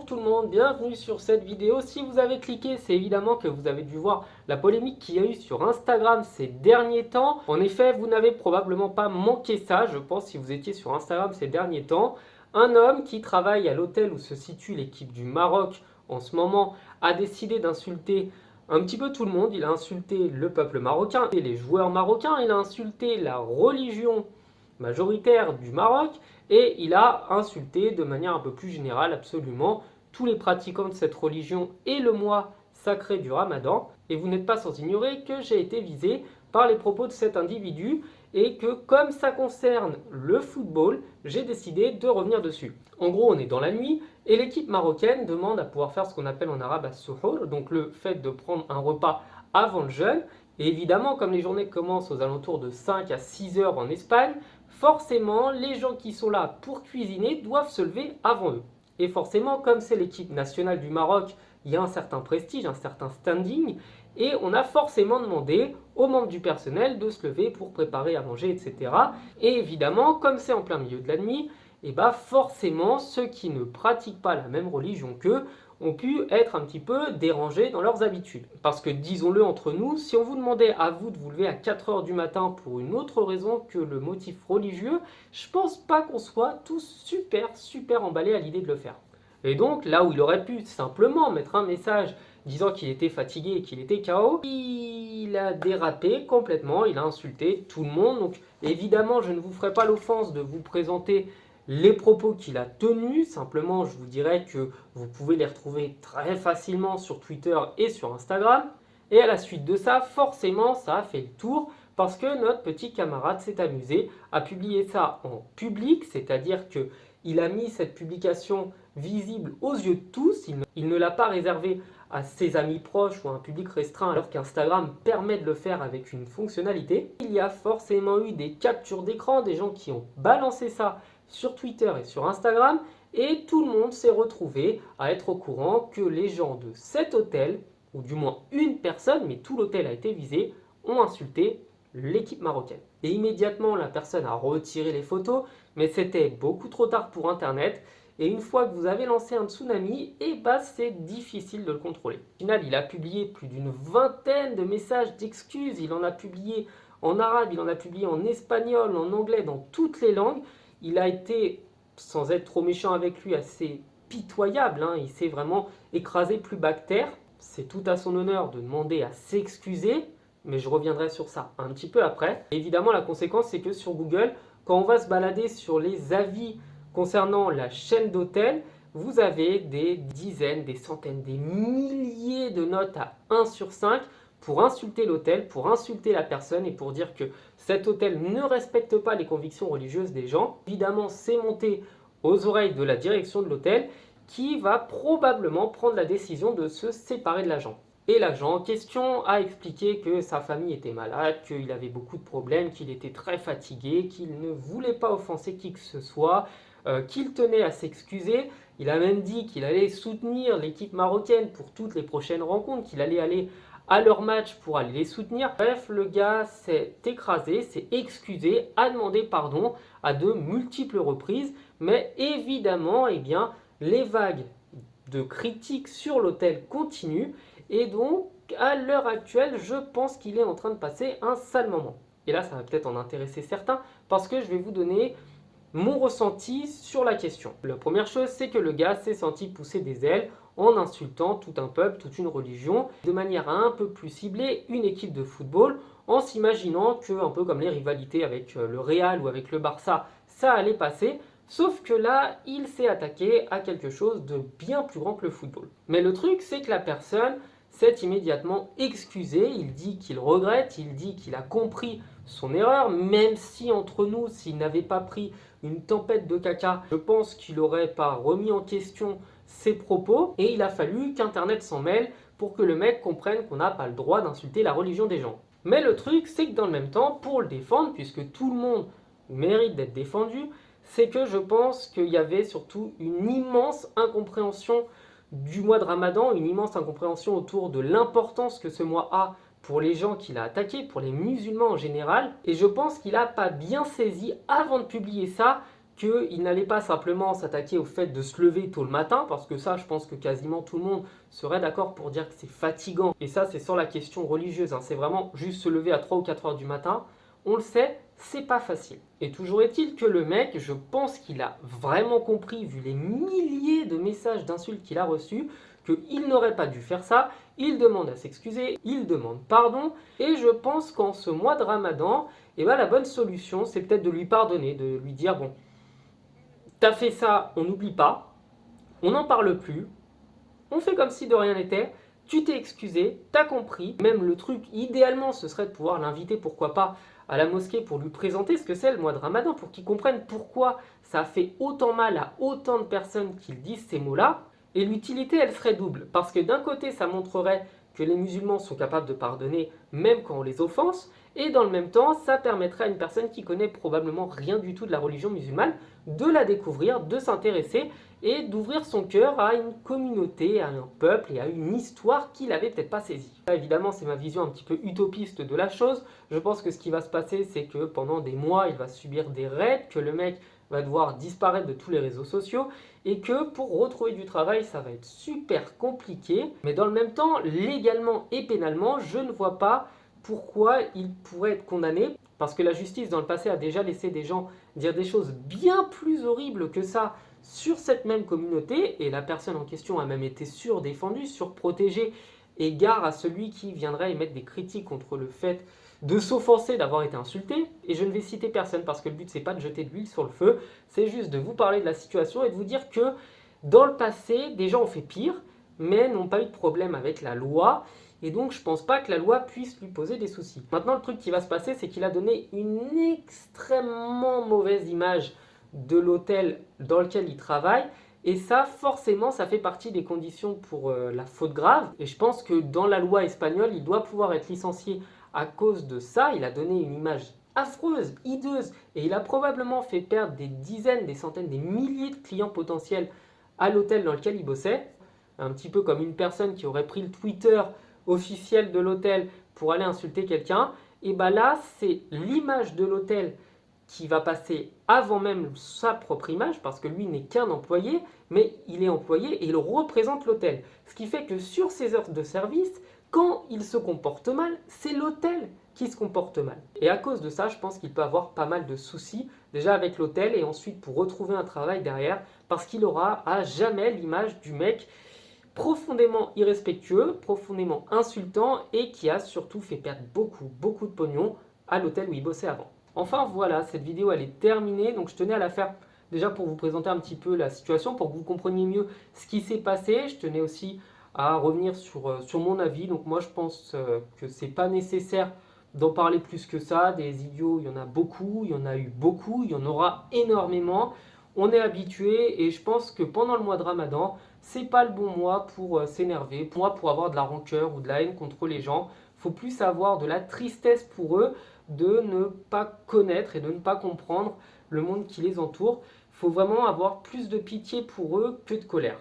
Bonjour tout le monde, bienvenue sur cette vidéo. Si vous avez cliqué, c'est évidemment que vous avez dû voir la polémique qu'il y a eu sur Instagram ces derniers temps. En effet, vous n'avez probablement pas manqué ça, je pense, si vous étiez sur Instagram ces derniers temps. Un homme qui travaille à l'hôtel où se situe l'équipe du Maroc en ce moment a décidé d'insulter un petit peu tout le monde. Il a insulté le peuple marocain et les joueurs marocains, il a insulté la religion majoritaire du Maroc et il a insulté de manière un peu plus générale absolument tous les pratiquants de cette religion et le mois sacré du Ramadan. Et vous n'êtes pas sans ignorer que j'ai été visé par les propos de cet individu et que comme ça concerne le football, j'ai décidé de revenir dessus. En gros, on est dans la nuit et l'équipe marocaine demande à pouvoir faire ce qu'on appelle en arabe as-suhour, donc le fait de prendre un repas avant le jeûne. Et évidemment, comme les journées commencent aux alentours de 5 à 6 heures en Espagne, forcément, les gens qui sont là pour cuisiner doivent se lever avant eux. Et forcément, comme c'est l'équipe nationale du Maroc, il y a un certain prestige, un certain standing, et on a forcément demandé aux membres du personnel de se lever pour préparer à manger, etc. Et évidemment, comme c'est en plein milieu de la nuit, et forcément, ceux qui ne pratiquent pas la même religion qu'eux ont pu être un petit peu dérangés dans leurs habitudes. Parce que disons-le entre nous, si on vous demandait à vous de vous lever à 4 heures du matin pour une autre raison que le motif religieux, je pense pas qu'on soit tous super emballés à l'idée de le faire. Et donc là où il aurait pu simplement mettre un message disant qu'il était fatigué et qu'il était KO, il a dérapé complètement, il a insulté tout le monde. Donc évidemment, je ne vous ferai pas l'offense de vous présenter les propos qu'il a tenus. Simplement, je vous dirais que vous pouvez les retrouver très facilement sur Twitter et sur Instagram. Et à la suite de ça, forcément, ça a fait le tour parce que notre petit camarade s'est amusé à publier ça en public, c'est-à-dire qu'il a mis cette publication visible aux yeux de tous. Il ne l'a pas réservé à ses amis proches ou à un public restreint alors qu'Instagram permet de le faire avec une fonctionnalité. Il y a forcément eu des captures d'écran, des gens qui ont balancé ça sur Twitter et sur Instagram et tout le monde s'est retrouvé à être au courant que les gens de cet hôtel, ou du moins une personne, mais tout l'hôtel a été visé, ont insulté l'équipe marocaine. Et immédiatement la personne a retiré les photos, mais c'était beaucoup trop tard pour Internet. Et une fois que vous avez lancé un tsunami, c'est difficile de le contrôler. Au final, il a publié plus d'une vingtaine de messages d'excuses. Il en a publié en arabe, il en a publié en espagnol, en anglais, dans toutes les langues. Il a été, sans être trop méchant avec lui, assez pitoyable. Il s'est vraiment écrasé plus bas que terre. C'est tout à son honneur de demander à s'excuser, mais je reviendrai sur ça un petit peu après. Et évidemment, la conséquence, c'est que sur Google, quand on va se balader sur les avis concernant la chaîne d'hôtels, vous avez des dizaines, des centaines, des milliers de notes à 1 sur 5 pour insulter l'hôtel, pour insulter la personne et pour dire que cet hôtel ne respecte pas les convictions religieuses des gens. Évidemment, c'est monté aux oreilles de la direction de l'hôtel qui va probablement prendre la décision de se séparer de l'agent. Et l'agent en question a expliqué que sa famille était malade, qu'il avait beaucoup de problèmes, qu'il était très fatigué, qu'il ne voulait pas offenser qui que ce soit, qu'il tenait à s'excuser. Il a même dit qu'il allait soutenir l'équipe marocaine pour toutes les prochaines rencontres, qu'il allait aller à leur match pour aller les soutenir. Bref, le gars s'est écrasé, s'est excusé, a demandé pardon à de multiples reprises, mais évidemment, les vagues de critiques sur l'hôtel continuent et donc à l'heure actuelle, je pense qu'il est en train de passer un sale moment. Et là, ça va peut-être en intéresser certains parce que je vais vous donner mon ressenti sur la question. La première chose, c'est que le gars s'est senti pousser des ailes en insultant tout un peuple, toute une religion, de manière un peu plus ciblée, une équipe de football, en s'imaginant que, un peu comme les rivalités avec le Real ou avec le Barça, ça allait passer. Sauf que là, il s'est attaqué à quelque chose de bien plus grand que le football. Mais le truc, c'est que la personne s'est immédiatement excusé, il dit qu'il regrette, il dit qu'il a compris son erreur, même si entre nous, s'il n'avait pas pris une tempête de caca, je pense qu'il n'aurait pas remis en question ses propos, et il a fallu qu'Internet s'en mêle pour que le mec comprenne qu'on n'a pas le droit d'insulter la religion des gens. Mais le truc, c'est que dans le même temps, pour le défendre, puisque tout le monde mérite d'être défendu, c'est que je pense qu'il y avait surtout une immense incompréhension du mois de Ramadan, une immense incompréhension autour de l'importance que ce mois a pour les gens qu'il a attaqués, pour les musulmans en général. Et je pense qu'il n'a pas bien saisi, avant de publier ça, qu'il n'allait pas simplement s'attaquer au fait de se lever tôt le matin, parce que ça, je pense que quasiment tout le monde serait d'accord pour dire que c'est fatigant. Et ça, c'est sans la question religieuse, hein. C'est vraiment juste se lever à 3 ou 4 heures du matin. On le sait, c'est pas facile. Et toujours est-il que le mec, je pense qu'il a vraiment compris, vu les milliers de messages d'insultes qu'il a reçus, qu'il n'aurait pas dû faire ça. Il demande à s'excuser, il demande pardon. Et je pense qu'en ce mois de Ramadan, eh ben, la bonne solution, c'est peut-être de lui pardonner, de lui dire, bon, t'as fait ça, on n'oublie pas, on n'en parle plus, on fait comme si de rien n'était, tu t'es excusé, t'as compris. Même le truc, idéalement, ce serait de pouvoir l'inviter, pourquoi pas, à la mosquée pour lui présenter ce que c'est le mois de Ramadan, pour qu'il comprenne pourquoi ça fait autant mal à autant de personnes qu'ils disent ces mots-là. Et l'utilité, elle serait double, parce que d'un côté, ça montrerait que les musulmans sont capables de pardonner même quand on les offense, et dans le même temps, ça permettrait à une personne qui connaît probablement rien du tout de la religion musulmane de la découvrir, de s'intéresser et d'ouvrir son cœur à une communauté, à un peuple et à une histoire qu'il n'avait peut-être pas saisie. Là, évidemment, c'est ma vision un petit peu utopiste de la chose. Je pense que ce qui va se passer, c'est que pendant des mois, il va subir des raids, que le mec va devoir disparaître de tous les réseaux sociaux et que pour retrouver du travail, ça va être super compliqué. Mais dans le même temps, légalement et pénalement, je ne vois pas pourquoi il pourrait être condamné, parce que la justice dans le passé a déjà laissé des gens dire des choses bien plus horribles que ça sur cette même communauté, et la personne en question a même été surdéfendue, surprotégée, et gare à celui qui viendrait émettre des critiques contre le fait de s'offenser d'avoir été insulté. Et je ne vais citer personne parce que le but c'est pas de jeter de l'huile sur le feu, c'est juste de vous parler de la situation et de vous dire que dans le passé, des gens ont fait pire, mais n'ont pas eu de problème avec la loi. Et donc, je pense pas que la loi puisse lui poser des soucis. Maintenant, le truc qui va se passer, c'est qu'il a donné une extrêmement mauvaise image de l'hôtel dans lequel il travaille. Et ça, forcément, ça fait partie des conditions pour la faute grave. Et je pense que dans la loi espagnole, il doit pouvoir être licencié à cause de ça. Il a donné une image affreuse, hideuse. Et il a probablement fait perdre des dizaines, des centaines, des milliers de clients potentiels à l'hôtel dans lequel il bossait. Un petit peu comme une personne qui aurait pris le Twitter officiel de l'hôtel pour aller insulter quelqu'un, et bien là, c'est l'image de l'hôtel qui va passer avant même sa propre image, parce que lui n'est qu'un employé, mais il est employé et il représente l'hôtel. Ce qui fait que sur ses heures de service, quand il se comporte mal, c'est l'hôtel qui se comporte mal. Et à cause de ça, je pense qu'il peut avoir pas mal de soucis, déjà avec l'hôtel et ensuite pour retrouver un travail derrière, parce qu'il aura à jamais l'image du mec profondément irrespectueux, profondément insultant et qui a surtout fait perdre beaucoup de pognon à l'hôtel où il bossait avant. Enfin voilà, cette vidéo elle est terminée, donc je tenais à la faire déjà pour vous présenter un petit peu la situation, pour que vous compreniez mieux ce qui s'est passé. Je tenais aussi à revenir sur mon avis, donc moi je pense que c'est pas nécessaire d'en parler plus que ça. Des idiots, il y en a beaucoup, il y en a eu beaucoup, il y en aura énormément. On est habitué et je pense que pendant le mois de Ramadan, c'est pas le bon mois pour s'énerver, pour avoir de la rancœur ou de la haine contre les gens. Il faut plus avoir de la tristesse pour eux de ne pas connaître et de ne pas comprendre le monde qui les entoure. Il faut vraiment avoir plus de pitié pour eux que de colère.